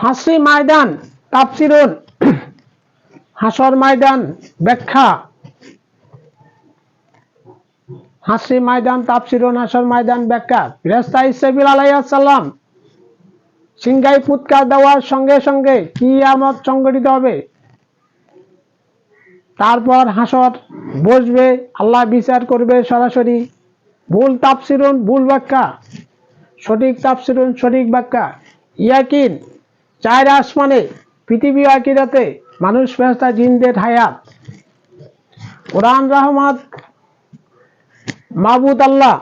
হাসি ময়দান তাফসীরুন হাসর ময়দান ব্যাখ্যা। হাসি ময়দান তাফসীরুন হাসর ময়দান ব্যাখ্যা। ফেরেশতা ইসরাফিল আলাইহিস সালাম সিংহায় ফুৎকার দেওয়ার সঙ্গে সঙ্গে কিয়ামত সংঘটিত হবে। তারপর হাসর বসবে, আল্লাহ বিচার করবে সরাসরি। ভুল তাফসীরুন ভুল ব্যাখ্যা, সঠিক তাফসীরুন সঠিক ব্যাখ্যা। ইয়াকিন চার আসমানে, পৃথিবী আখিরাতে মানুষ ফেরেশতা জিনদের হায়াত। কোরআন রহমত মাবুদ আল্লাহ।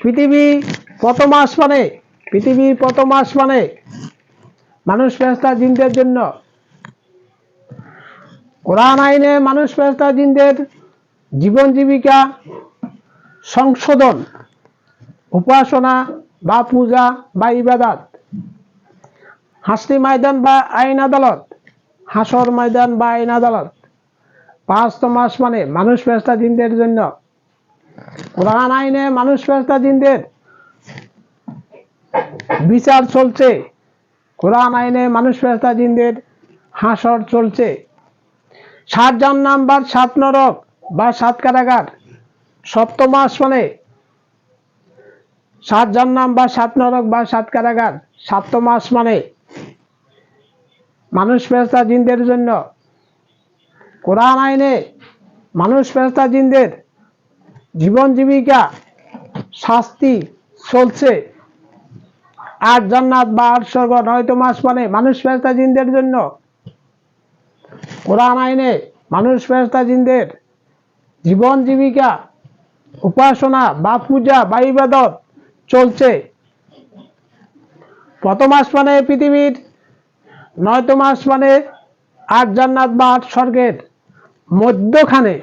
পৃথিবীর প্রথম আসমানে মানুষ ফেরেশতা জিনদের জন্য। কোরআন আইনে মানুষ ফেরেশতা জিনদের জীবন জীবিকা, সংশোধন, উপাসনা বা পূজা বা ইবাদত। হাসরি ময়দান বা আইন আদালত, হাসর ময়দান বা আইন আদালত পাঁচতম আসমানে মানুষ ফেরেশতা জিনদের জন্য। কোরআন আইনে মানুষ ফেরেশতা জিনদের বিচার চলছে। কোরআন আইনে মানুষ ফেরেশতা জিনদের হাসর চলছে। 7 জাহান্নাম বা 7 নরক বা 7 কারাগার সপ্তম আসমানে। 7 জাহান্নাম বা 7 নরক বা 7 কারাগার সপ্তম আসমানে মানুষ ফেরেশতা জিনদের জন্য। কোরআন আইনে মানুষ ফেরেশতা জিনদের জীবন জীবিকা, শাস্তি চলছে। 8 জান্নাত বা 8 স্বর্গ 9তম আসমানে মানুষ ফেরেশতা জিনদের জন্য। কোরআন আইনে মানুষ ফেরেশতা জিনদের জীবন জীবিকা, উপাসনা বা পূজা বা ইবাদত চলছে। প্রথম আসমানে পৃথিবীর, 9তম আসমানে 8 জান্নাত বা 8 স্বর্গের মধ্যখানে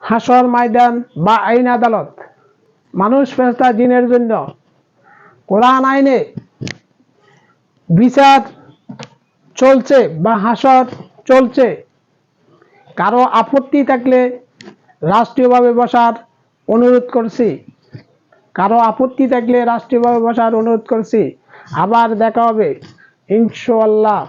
হাসর ময়দান বা আইন আদালত মানুষ ফেরেশতা জিনের জন্য। কোরআন আইনে বিচার চলছে বা হাসর চলছে। কারো আপত্তি থাকলে রাষ্ট্রীয়ভাবে বসার অনুরোধ করছি। আবার দেখা হবে ইনশাআল্লাহ।